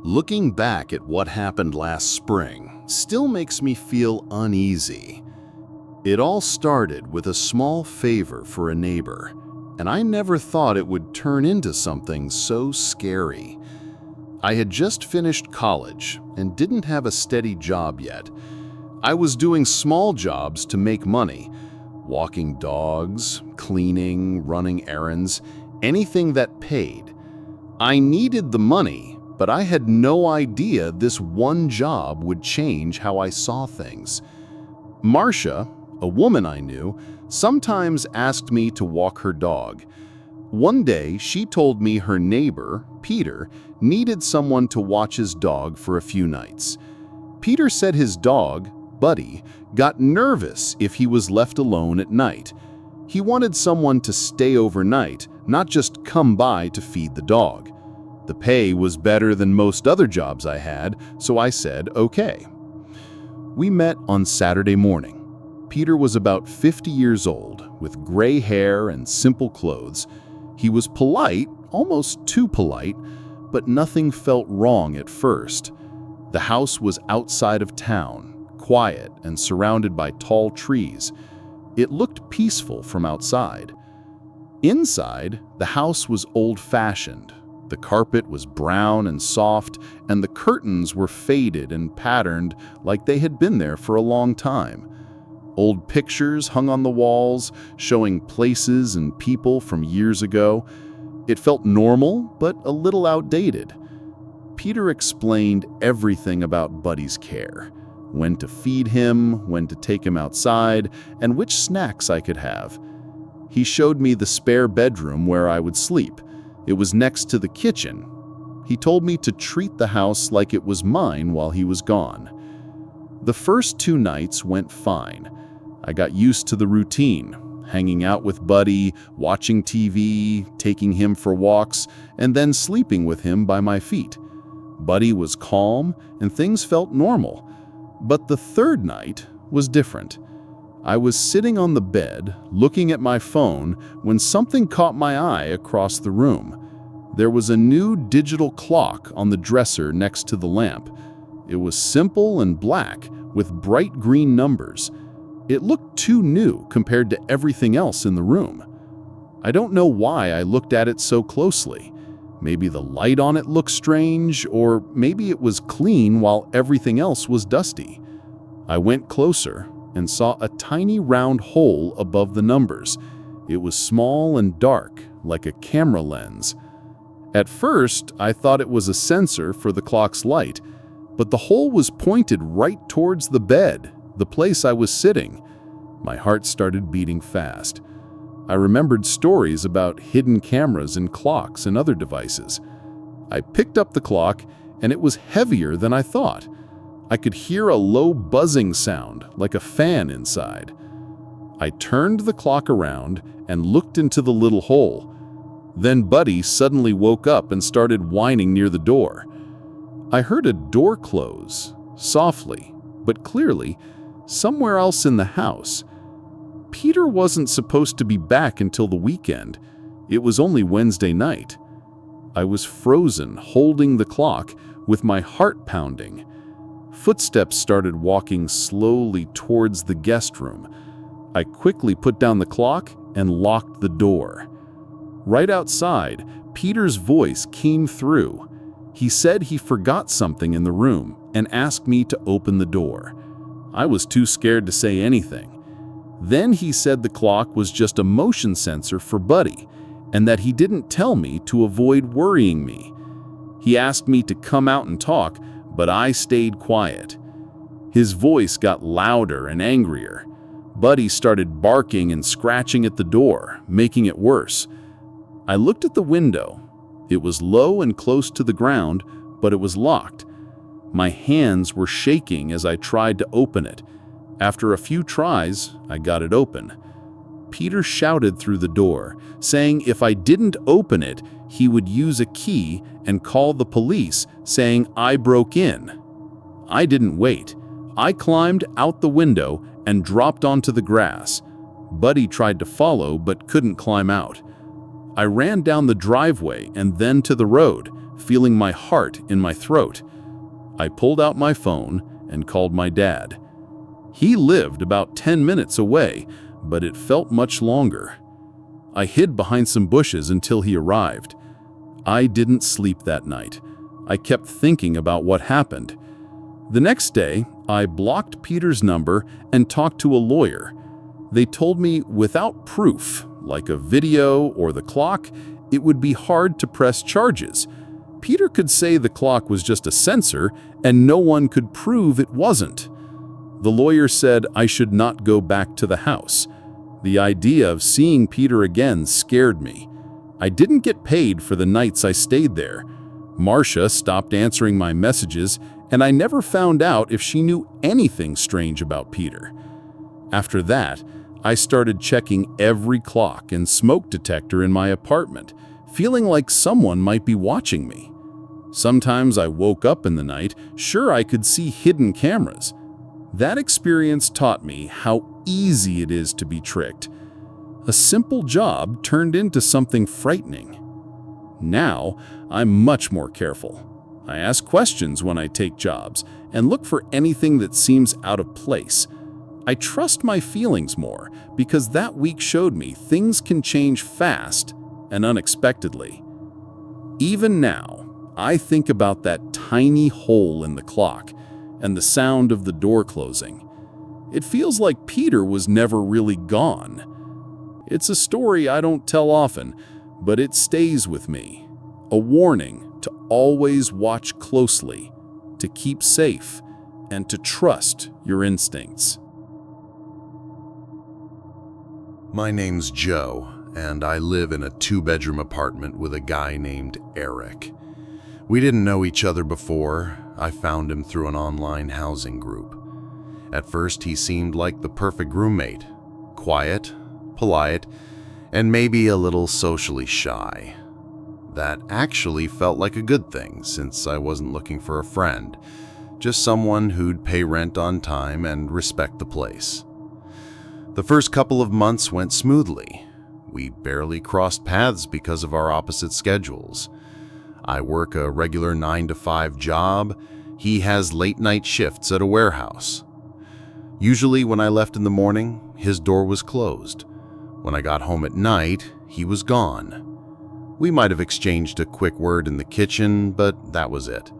Looking back at what happened last spring still makes me feel uneasy. It all started with a small favor for a neighbor, and I never thought it would turn into something so scary. I had just finished college and didn't have a steady job yet. I was doing small jobs to make money, walking dogs, cleaning, running errands, anything that paid. I needed the money, but I had no idea this one job would change how I saw things. Marcia, a woman I knew, sometimes asked me to walk her dog. One day, she told me her neighbor, Peter, needed someone to watch his dog for a few nights. Peter said his dog, Buddy, got nervous if he was left alone at night. He wanted someone to stay overnight, not just come by to feed the dog. The pay was better than most other jobs I had, so I said, okay. We met on Saturday morning. Peter was about 50 years old, with gray hair and simple clothes. He was polite, almost too polite, but nothing felt wrong at first. The house was outside of town, quiet and surrounded by tall trees. It looked peaceful from outside. Inside, the house was old-fashioned. The carpet was brown and soft, and the curtains were faded and patterned like they had been there for a long time. Old pictures hung on the walls, showing places and people from years ago. It felt normal, but a little outdated. Peter explained everything about Buddy's care: when to feed him, when to take him outside, and which snacks I could have. He showed me the spare bedroom where I would sleep. It was next to the kitchen. He told me to treat the house like it was mine while he was gone. The first 2 nights went fine. I got used to the routine, hanging out with Buddy, watching TV, taking him for walks, and then sleeping with him by my feet. Buddy was calm, and things felt normal. But the 3rd night was different. I was sitting on the bed, looking at my phone, when something caught my eye across the room. There was a new digital clock on the dresser next to the lamp. It was simple and black, with bright green numbers. It looked too new compared to everything else in the room. I don't know why I looked at it so closely. Maybe the light on it looked strange, or maybe it was clean while everything else was dusty. I went closer and saw a tiny round hole above the numbers. It was small and dark, like a camera lens. At first, I thought it was a sensor for the clock's light, but the hole was pointed right towards the bed, the place I was sitting. My heart started beating fast. I remembered stories about hidden cameras in clocks and other devices. I picked up the clock, and it was heavier than I thought. I could hear a low buzzing sound, like a fan inside. I turned the clock around and looked into the little hole. Then Buddy suddenly woke up and started whining near the door. I heard a door close, softly, but clearly, somewhere else in the house. Peter wasn't supposed to be back until the weekend. It was only Wednesday night. I was frozen, holding the clock, with my heart pounding. Footsteps started walking slowly towards the guest room. I quickly put down the clock and locked the door. Right outside, Peter's voice came through. He said he forgot something in the room and asked me to open the door. I was too scared to say anything. Then he said the clock was just a motion sensor for Buddy, and that he didn't tell me to avoid worrying me. He asked me to come out and talk, but I stayed quiet. His voice got louder and angrier. Buddy started barking and scratching at the door, making it worse. I looked at the window. It was low and close to the ground, but it was locked. My hands were shaking as I tried to open it. After a few tries, I got it open. Peter shouted through the door, saying if I didn't open it, he would use a key and call the police, saying I broke in. I didn't wait. I climbed out the window and dropped onto the grass. Buddy tried to follow but couldn't climb out. I ran down the driveway and then to the road, feeling my heart in my throat. I pulled out my phone and called my dad. He lived about 10 minutes away, but it felt much longer. I hid behind some bushes until he arrived. I didn't sleep that night. I kept thinking about what happened. The next day, I blocked Peter's number and talked to a lawyer. They told me without proof, like a video or the clock, it would be hard to press charges. Peter could say the clock was just a sensor and no one could prove it wasn't. The lawyer said I should not go back to the house. The idea of seeing Peter again scared me. I didn't get paid for the nights I stayed there. Marcia stopped answering my messages, and I never found out if she knew anything strange about Peter. After that, I started checking every clock and smoke detector in my apartment, feeling like someone might be watching me. Sometimes I woke up in the night, sure I could see hidden cameras. That experience taught me how easy it is to be tricked. A simple job turned into something frightening. Now, I'm much more careful. I ask questions when I take jobs and look for anything that seems out of place. I trust my feelings more because that week showed me things can change fast and unexpectedly. Even now, I think about that tiny hole in the clock and the sound of the door closing. It feels like Peter was never really gone. It's a story I don't tell often, but it stays with me. A warning to always watch closely, to keep safe, and to trust your instincts. My name's Joe, and I live in a 2-bedroom apartment with a guy named Eric. We didn't know each other before. I found him through an online housing group. At first, he seemed like the perfect roommate. Quiet, polite, and maybe a little socially shy. That actually felt like a good thing, since I wasn't looking for a friend, just someone who'd pay rent on time and respect the place. The first couple of months went smoothly. We barely crossed paths because of our opposite schedules. I work a regular 9-to-5 job. He has late-night shifts at a warehouse. Usually when I left in the morning, his door was closed. When I got home at night, he was gone. We might have exchanged a quick word in the kitchen, but that was it.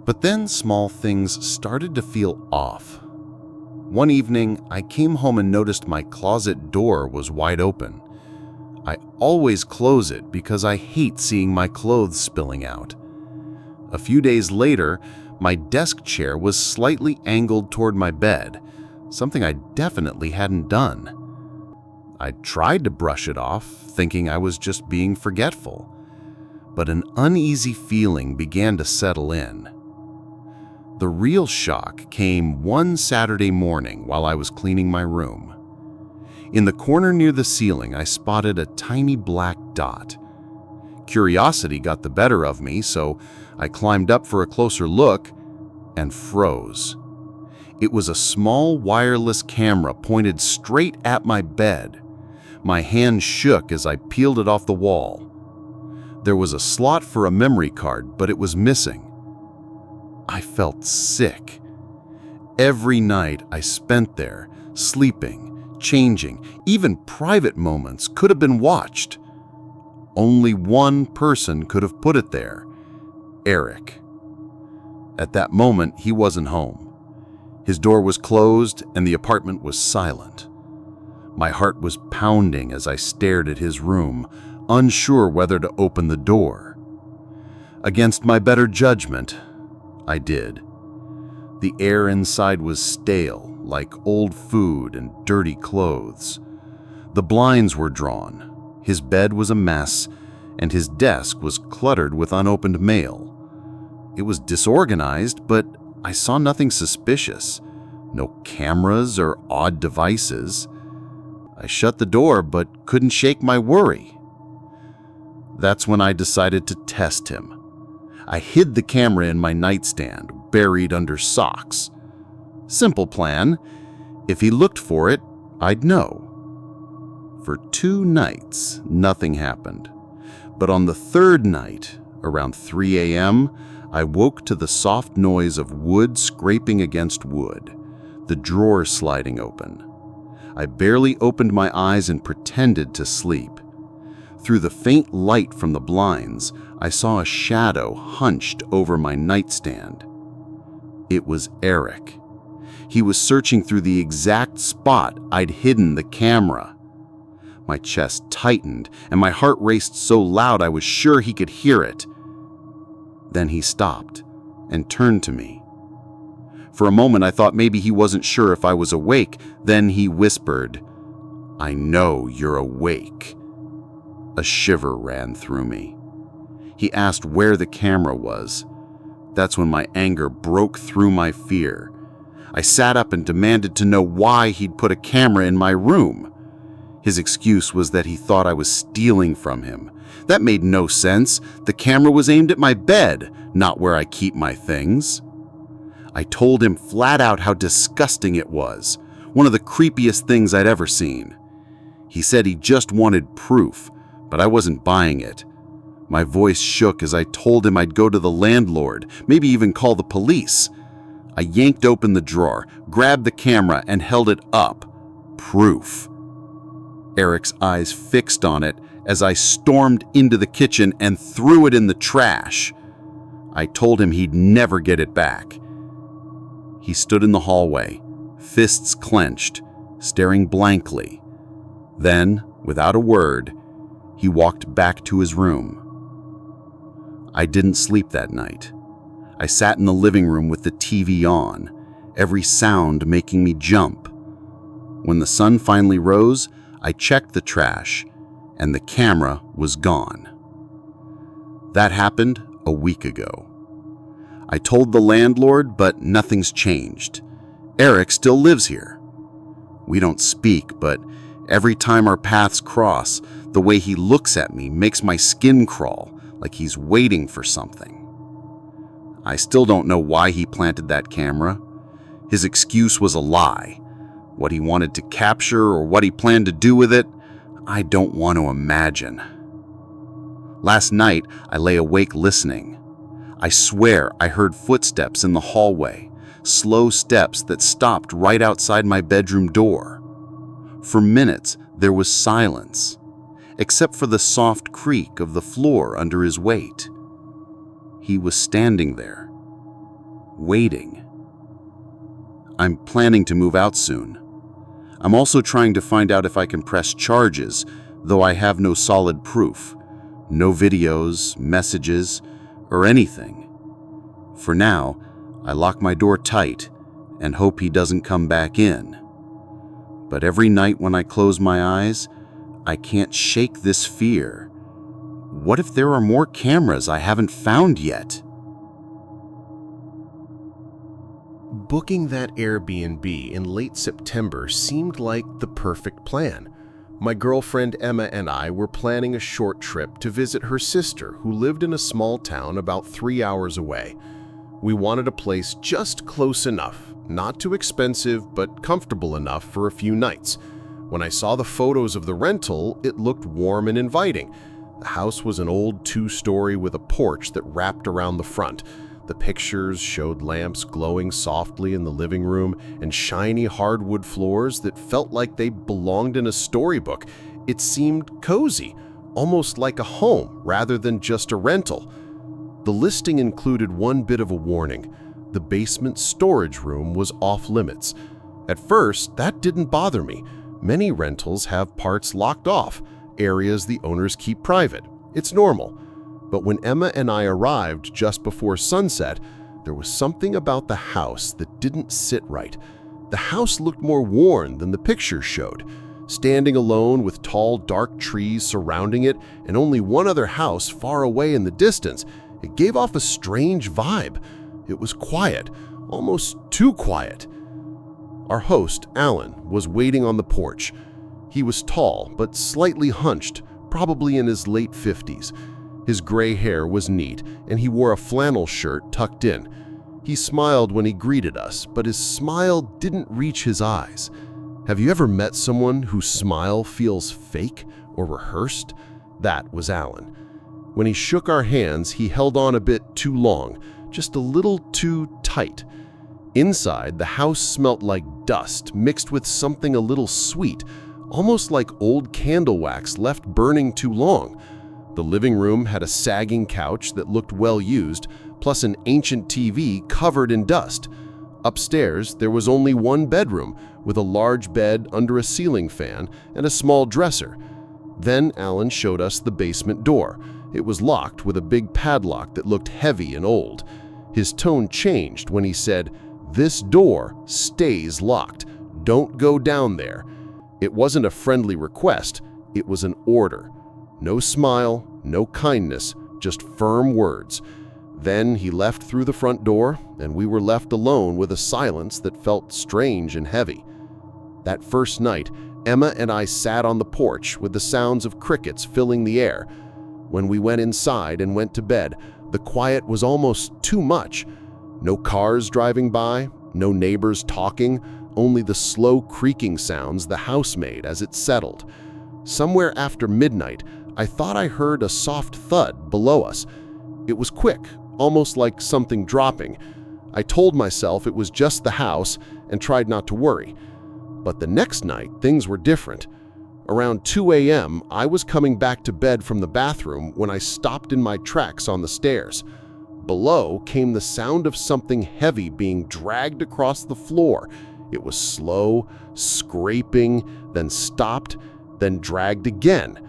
But then small things started to feel off. One evening, I came home and noticed my closet door was wide open. I always close it because I hate seeing my clothes spilling out. A few days later, my desk chair was slightly angled toward my bed, something I definitely hadn't done. I tried to brush it off, thinking I was just being forgetful, but an uneasy feeling began to settle in. The real shock came one Saturday morning while I was cleaning my room. In the corner near the ceiling, I spotted a tiny black dot. Curiosity got the better of me, so I climbed up for a closer look and froze. It was a small wireless camera pointed straight at my bed. My hand shook as I peeled it off the wall. There was a slot for a memory card, but it was missing. I felt sick. Every night I spent there, sleeping, changing, even private moments could have been watched. Only one person could have put it there: Eric. At that moment, he wasn't home. His door was closed and the apartment was silent. My heart was pounding as I stared at his room, unsure whether to open the door. Against my better judgment, I did. The air inside was stale, like old food and dirty clothes. The blinds were drawn, his bed was a mess, and his desk was cluttered with unopened mail. It was disorganized, but I saw nothing suspicious. No cameras or odd devices. I shut the door but couldn't shake my worry. That's when I decided to test him. I hid the camera in my nightstand, buried under socks. Simple plan. If he looked for it, I'd know. For 2 nights, nothing happened. But on the 3rd night, Around 3 a.m., I woke to the soft noise of wood scraping against wood, the drawer sliding open. I barely opened my eyes and pretended to sleep. Through the faint light from the blinds, I saw a shadow hunched over my nightstand. It was Eric. He was searching through the exact spot I'd hidden the camera. My chest tightened and my heart raced so loud I was sure he could hear it. Then he stopped and turned to me. For a moment I thought maybe he wasn't sure if I was awake. Then he whispered, "I know you're awake." A shiver ran through me. He asked where the camera was. That's when my anger broke through my fear. I sat up and demanded to know why he'd put a camera in my room. His excuse was that he thought I was stealing from him. That made no sense. The camera was aimed at my bed, not where I keep my things. I told him flat out how disgusting it was, one of the creepiest things I'd ever seen. He said he just wanted proof, but I wasn't buying it. My voice shook as I told him I'd go to the landlord, maybe even call the police. I yanked open the drawer, grabbed the camera, and held it up. Proof. Eric's eyes fixed on it as I stormed into the kitchen and threw it in the trash. I told him he'd never get it back. He stood in the hallway, fists clenched, staring blankly. Then, without a word, he walked back to his room. I didn't sleep that night. I sat in the living room with the TV on, every sound making me jump. When the sun finally rose, I checked the trash, and the camera was gone. That happened a week ago. I told the landlord, but nothing's changed. Eric still lives here. We don't speak, but every time our paths cross, the way he looks at me makes my skin crawl, like he's waiting for something. I still don't know why he planted that camera. His excuse was a lie. What he wanted to capture or what he planned to do with it, I don't want to imagine. Last night, I lay awake listening. I swear I heard footsteps in the hallway, slow steps that stopped right outside my bedroom door. For minutes, there was silence, except for the soft creak of the floor under his weight. He was standing there, waiting. I'm planning to move out soon. I'm also trying to find out if I can press charges, though I have no solid proof. No videos, messages, or anything. For now, I lock my door tight and hope he doesn't come back in. But every night when I close my eyes, I can't shake this fear. What if there are more cameras I haven't found yet? Booking that Airbnb in late September seemed like the perfect plan. My girlfriend Emma and I were planning a short trip to visit her sister who lived in a small town about 3 hours away. We wanted a place just close enough, not too expensive but comfortable enough for a few nights. When I saw the photos of the rental, it looked warm and inviting. The house was an old 2-story with a porch that wrapped around the front. The pictures showed lamps glowing softly in the living room and shiny hardwood floors that felt like they belonged in a storybook. It seemed cozy, almost like a home rather than just a rental. The listing included one bit of a warning. The basement storage room was off limits. At first, that didn't bother me. Many rentals have parts locked off, areas the owners keep private. It's normal. But when Emma and I arrived just before sunset, there was something about the house that didn't sit right. The house looked more worn than the pictures showed. Standing alone with tall, dark trees surrounding it and only one other house far away in the distance, it gave off a strange vibe. It was quiet, almost too quiet. Our host, Alan, was waiting on the porch. He was tall but slightly hunched, probably in his late 50s. His gray hair was neat, and he wore a flannel shirt tucked in. He smiled when he greeted us, but his smile didn't reach his eyes. Have you ever met someone whose smile feels fake or rehearsed? That was Alan. When he shook our hands, he held on a bit too long, just a little too tight. Inside, the house smelt like dust mixed with something a little sweet, almost like old candle wax left burning too long. The living room had a sagging couch that looked well used, plus an ancient TV covered in dust. Upstairs, there was only one bedroom, with a large bed under a ceiling fan and a small dresser. Then Alan showed us the basement door. It was locked with a big padlock that looked heavy and old. His tone changed when he said, "This door stays locked. Don't go down there." It wasn't a friendly request, it was an order. No smile, no kindness, just firm words. Then he left through the front door, and we were left alone with a silence that felt strange and heavy. That first night, Emma and I sat on the porch with the sounds of crickets filling the air. When we went inside and went to bed, the quiet was almost too much. No cars driving by, no neighbors talking, only the slow creaking sounds the house made as it settled. Somewhere after midnight, I thought I heard a soft thud below us. It was quick, almost like something dropping. I told myself it was just the house and tried not to worry. But the next night, things were different. Around 2 a.m., I was coming back to bed from the bathroom when I stopped in my tracks on the stairs. Below came the sound of something heavy being dragged across the floor. It was slow, scraping, then stopped, then dragged again.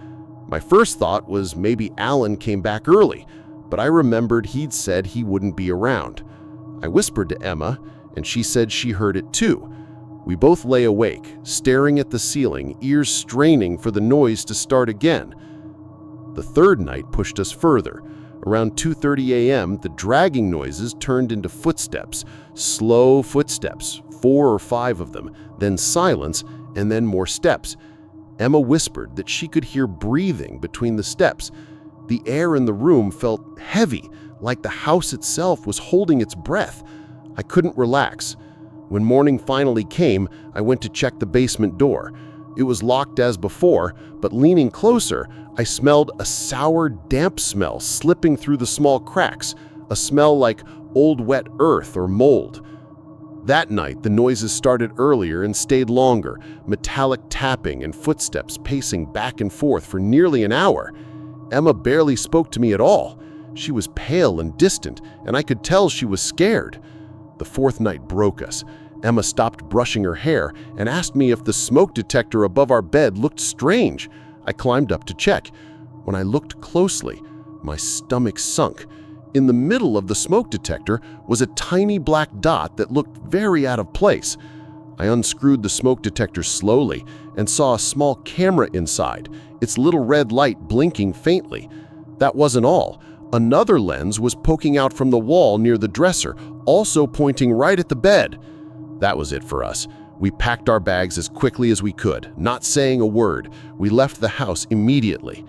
My first thought was maybe Alan came back early, but I remembered he'd said he wouldn't be around. I whispered to Emma, and she said she heard it too. We both lay awake, staring at the ceiling, ears straining for the noise to start again. The third night pushed us further. Around 2:30 a.m., the dragging noises turned into footsteps, slow footsteps, 4 or 5 of them, then silence, and then more steps. Emma whispered that she could hear breathing between the steps. The air in the room felt heavy, like the house itself was holding its breath. I couldn't relax. When morning finally came, I went to check the basement door. It was locked as before, but leaning closer, I smelled a sour, damp smell slipping through the small cracks, a smell like old wet earth or mold. That night, the noises started earlier and stayed longer, metallic tapping and footsteps pacing back and forth for nearly an hour. Emma barely spoke to me at all. She was pale and distant, and I could tell she was scared. The fourth night broke us. Emma stopped brushing her hair and asked me if the smoke detector above our bed looked strange. I climbed up to check. When I looked closely, my stomach sunk. In the middle of the smoke detector was a tiny black dot that looked very out of place. I unscrewed the smoke detector slowly and saw a small camera inside, its little red light blinking faintly. That wasn't all. Another lens was poking out from the wall near the dresser, also pointing right at the bed. That was it for us. We packed our bags as quickly as we could, not saying a word. We left the house immediately.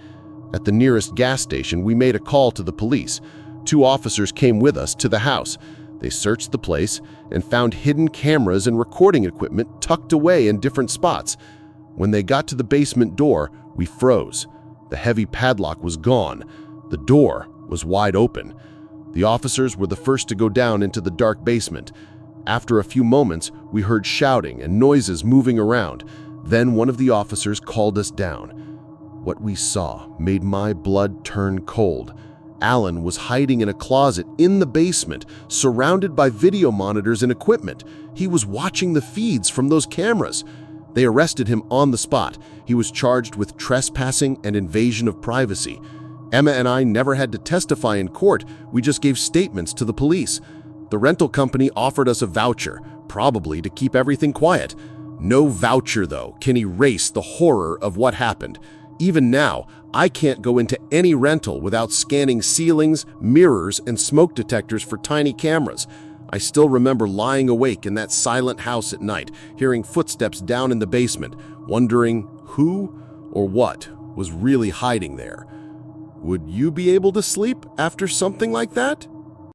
At the nearest gas station, we made a call to the police. 2 officers came with us to the house. They searched the place and found hidden cameras and recording equipment tucked away in different spots. When they got to the basement door, we froze. The heavy padlock was gone. The door was wide open. The officers were the first to go down into the dark basement. After a few moments, we heard shouting and noises moving around. Then one of the officers called us down. What we saw made my blood turn cold. Alan was hiding in a closet in the basement, surrounded by video monitors and equipment. He was watching the feeds from those cameras. They arrested him on the spot. He was charged with trespassing and invasion of privacy. Emma and I never had to testify in court. We just gave statements to the police. The rental company offered us a voucher, probably to keep everything quiet. No voucher, though, can erase the horror of what happened. Even now, I can't go into any rental without scanning ceilings, mirrors, and smoke detectors for tiny cameras. I still remember lying awake in that silent house at night, hearing footsteps down in the basement, wondering who or what was really hiding there. Would you be able to sleep after something like that?